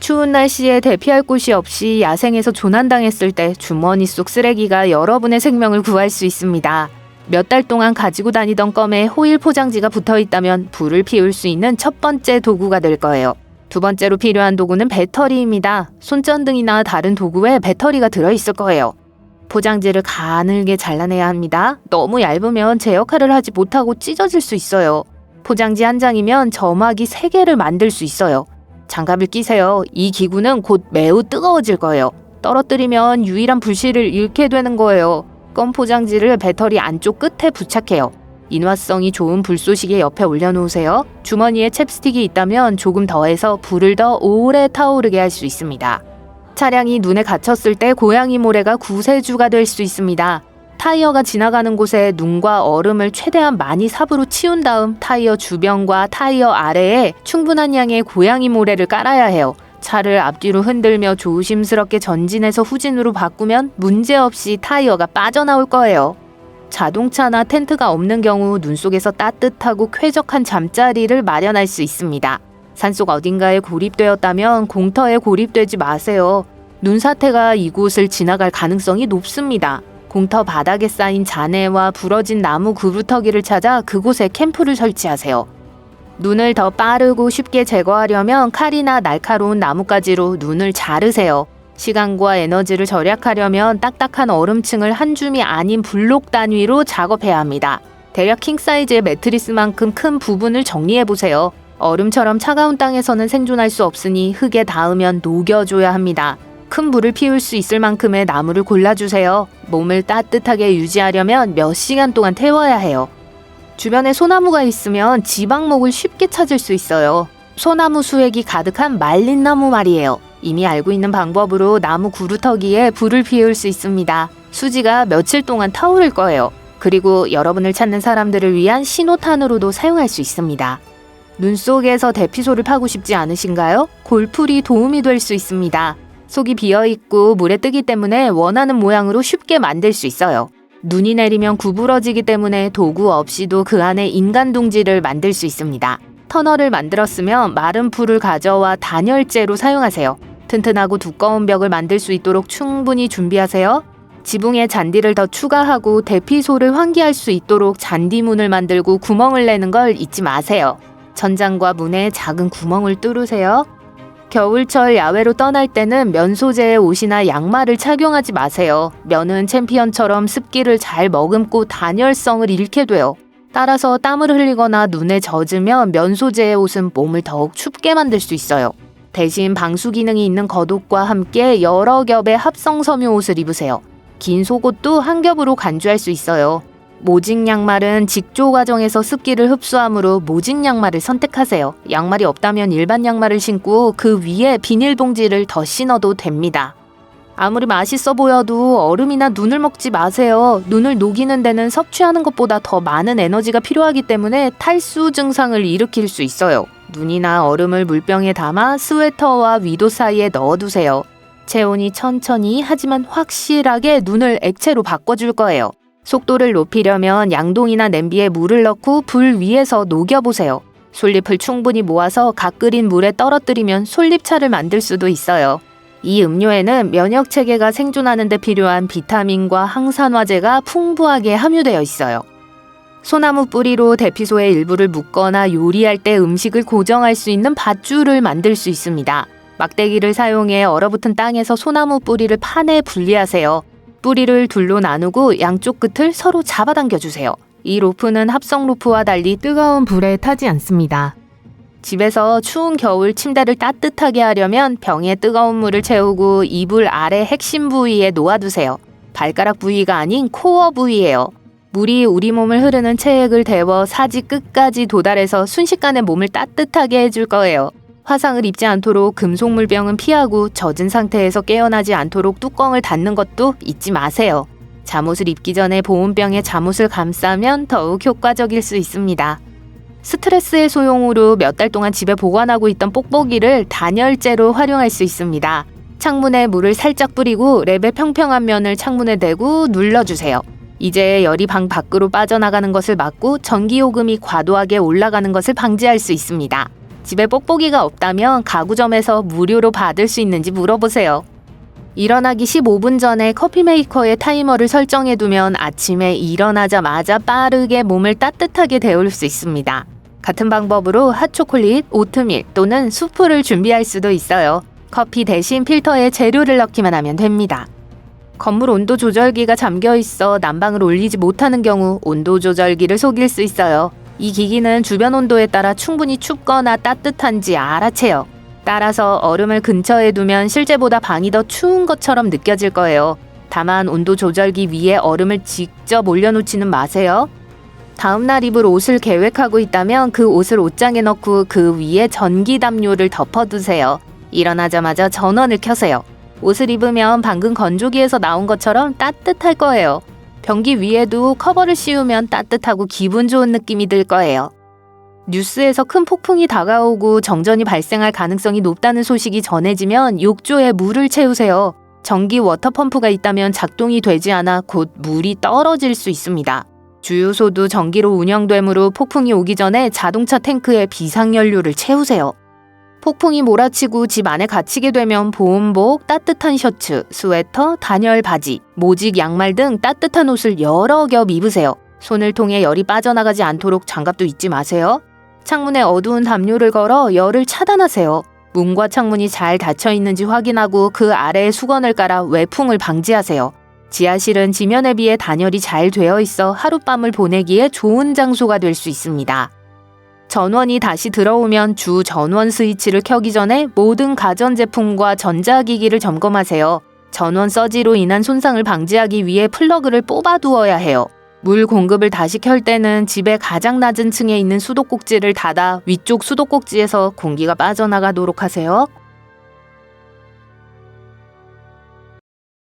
추운 날씨에 대피할 곳이 없이 야생에서 조난당했을 때 주머니 속 쓰레기가 여러분의 생명을 구할 수 있습니다. 몇 달 동안 가지고 다니던 껌에 호일 포장지가 붙어 있다면 불을 피울 수 있는 첫 번째 도구가 될 거예요. 두 번째로 필요한 도구는 배터리입니다. 손전등이나 다른 도구에 배터리가 들어있을 거예요. 포장지를 가늘게 잘라내야 합니다. 너무 얇으면 제 역할을 하지 못하고 찢어질 수 있어요. 포장지 한 장이면 점막이 3개를 만들 수 있어요. 장갑을 끼세요. 이 기구는 곧 매우 뜨거워질 거예요. 떨어뜨리면 유일한 불씨를 잃게 되는 거예요. 껌 포장지를 배터리 안쪽 끝에 부착해요. 인화성이 좋은 불쏘시개 옆에 올려놓으세요. 주머니에 챕스틱이 있다면 조금 더해서 불을 더 오래 타오르게 할 수 있습니다. 차량이 눈에 갇혔을 때 고양이 모래가 구세주가 될 수 있습니다. 타이어가 지나가는 곳에 눈과 얼음을 최대한 많이 삽으로 치운 다음 타이어 주변과 타이어 아래에 충분한 양의 고양이 모래를 깔아야 해요. 차를 앞뒤로 흔들며 조심스럽게 전진해서 후진으로 바꾸면 문제없이 타이어가 빠져나올 거예요. 자동차나 텐트가 없는 경우 눈 속에서 따뜻하고 쾌적한 잠자리를 마련할 수 있습니다. 산속 어딘가에 고립되었다면 공터에 고립되지 마세요. 눈사태가 이곳을 지나갈 가능성이 높습니다. 공터 바닥에 쌓인 잔해와 부러진 나무 그루터기를 찾아 그곳에 캠프를 설치하세요. 눈을 더 빠르고 쉽게 제거하려면 칼이나 날카로운 나뭇가지로 눈을 자르세요. 시간과 에너지를 절약하려면 딱딱한 얼음층을 한 줌이 아닌 블록 단위로 작업해야 합니다. 대략 킹사이즈의 매트리스만큼 큰 부분을 정리해보세요. 얼음처럼 차가운 땅에서는 생존할 수 없으니 흙에 닿으면 녹여줘야 합니다. 큰 불을 피울 수 있을 만큼의 나무를 골라주세요. 몸을 따뜻하게 유지하려면 몇 시간 동안 태워야 해요. 주변에 소나무가 있으면 지방목을 쉽게 찾을 수 있어요. 소나무 수액이 가득한 말린 나무 말이에요. 이미 알고 있는 방법으로 나무 구루터기에 불을 피울 수 있습니다. 수지가 며칠 동안 타오를 거예요. 그리고 여러분을 찾는 사람들을 위한 신호탄으로도 사용할 수 있습니다. 눈 속에서 대피소를 파고 싶지 않으신가요? 골풀이 도움이 될 수 있습니다. 속이 비어있고 물에 뜨기 때문에 원하는 모양으로 쉽게 만들 수 있어요. 눈이 내리면 구부러지기 때문에 도구 없이도 그 안에 인간 둥지를 만들 수 있습니다. 터널을 만들었으면 마른 풀을 가져와 단열재로 사용하세요. 튼튼하고 두꺼운 벽을 만들 수 있도록 충분히 준비하세요. 지붕에 잔디를 더 추가하고 대피소를 환기할 수 있도록 잔디문을 만들고 구멍을 내는 걸 잊지 마세요. 천장과 문에 작은 구멍을 뚫으세요. 겨울철 야외로 떠날 때는 면 소재의 옷이나 양말을 착용하지 마세요. 면은 챔피언처럼 습기를 잘 머금고 단열성을 잃게 돼요. 따라서 땀을 흘리거나 눈에 젖으면 면 소재의 옷은 몸을 더욱 춥게 만들 수 있어요. 대신 방수 기능이 있는 겉옷과 함께 여러 겹의 합성 섬유 옷을 입으세요. 긴 속옷도 한 겹으로 간주할 수 있어요. 모직 양말은 직조 과정에서 습기를 흡수하므로 모직 양말을 선택하세요. 양말이 없다면 일반 양말을 신고 그 위에 비닐봉지를 더 신어도 됩니다. 아무리 맛있어 보여도 얼음이나 눈을 먹지 마세요. 눈을 녹이는 데는 섭취하는 것보다 더 많은 에너지가 필요하기 때문에 탈수 증상을 일으킬 수 있어요. 눈이나 얼음을 물병에 담아 스웨터와 위도 사이에 넣어두세요. 체온이 천천히 하지만 확실하게 눈을 액체로 바꿔줄 거예요. 속도를 높이려면 양동이나 냄비에 물을 넣고 불 위에서 녹여보세요. 솔잎을 충분히 모아서 각 끓인 물에 떨어뜨리면 솔잎차를 만들 수도 있어요. 이 음료에는 면역체계가 생존하는 데 필요한 비타민과 항산화제가 풍부하게 함유되어 있어요. 소나무 뿌리로 대피소의 일부를 묶거나 요리할 때 음식을 고정할 수 있는 밧줄을 만들 수 있습니다. 막대기를 사용해 얼어붙은 땅에서 소나무 뿌리를 판에 분리하세요. 뿌리를 둘로 나누고 양쪽 끝을 서로 잡아당겨주세요. 이 로프는 합성 로프와 달리 뜨거운 불에 타지 않습니다. 집에서 추운 겨울 침대를 따뜻하게 하려면 병에 뜨거운 물을 채우고 이불 아래 핵심 부위에 놓아두세요. 발가락 부위가 아닌 코어 부위예요. 물이 우리 몸을 흐르는 체액을 데워 사지 끝까지 도달해서 순식간에 몸을 따뜻하게 해줄 거예요. 화상을 입지 않도록 금속물병은 피하고 젖은 상태에서 깨어나지 않도록 뚜껑을 닫는 것도 잊지 마세요. 잠옷을 입기 전에 보온병에 잠옷을 감싸면 더욱 효과적일 수 있습니다. 스트레스 해소용으로 몇 달 동안 집에 보관하고 있던 뽁뽁이를 단열재로 활용할 수 있습니다. 창문에 물을 살짝 뿌리고 랩의 평평한 면을 창문에 대고 눌러주세요. 이제 열이 방 밖으로 빠져나가는 것을 막고 전기요금이 과도하게 올라가는 것을 방지할 수 있습니다. 집에 뽁뽁이가 없다면 가구점에서 무료로 받을 수 있는지 물어보세요. 일어나기 15분 전에 커피 메이커에 타이머를 설정해두면 아침에 일어나자마자 빠르게 몸을 따뜻하게 데울 수 있습니다. 같은 방법으로 핫초콜릿, 오트밀 또는 수프를 준비할 수도 있어요. 커피 대신 필터에 재료를 넣기만 하면 됩니다. 건물 온도 조절기가 잠겨 있어 난방을 올리지 못하는 경우 온도 조절기를 속일 수 있어요. 이 기기는 주변 온도에 따라 충분히 춥거나 따뜻한지 알아채요. 따라서 얼음을 근처에 두면 실제보다 방이 더 추운 것처럼 느껴질 거예요. 다만 온도 조절기 위에 얼음을 직접 올려놓지는 마세요. 다음날 입을 옷을 계획하고 있다면 그 옷을 옷장에 넣고 그 위에 전기 담요를 덮어두세요. 일어나자마자 전원을 켜세요. 옷을 입으면 방금 건조기에서 나온 것처럼 따뜻할 거예요. 변기 위에도 커버를 씌우면 따뜻하고 기분 좋은 느낌이 들 거예요. 뉴스에서 큰 폭풍이 다가오고 정전이 발생할 가능성이 높다는 소식이 전해지면 욕조에 물을 채우세요. 전기 워터펌프가 있다면 작동이 되지 않아 곧 물이 떨어질 수 있습니다. 주유소도 전기로 운영되므로 폭풍이 오기 전에 자동차 탱크에 비상연료를 채우세요. 폭풍이 몰아치고 집 안에 갇히게 되면 보온복, 따뜻한 셔츠, 스웨터, 단열 바지, 모직 양말 등 따뜻한 옷을 여러 겹 입으세요. 손을 통해 열이 빠져나가지 않도록 장갑도 잊지 마세요. 창문에 어두운 담요를 걸어 열을 차단하세요. 문과 창문이 잘 닫혀 있는지 확인하고 그 아래에 수건을 깔아 외풍을 방지하세요. 지하실은 지면에 비해 단열이 잘 되어 있어 하룻밤을 보내기에 좋은 장소가 될 수 있습니다. 전원이 다시 들어오면 주 전원 스위치를 켜기 전에 모든 가전제품과 전자기기를 점검하세요. 전원 서지로 인한 손상을 방지하기 위해 플러그를 뽑아두어야 해요. 물 공급을 다시 켤 때는 집의 가장 낮은 층에 있는 수도꼭지를 닫아 위쪽 수도꼭지에서 공기가 빠져나가도록 하세요.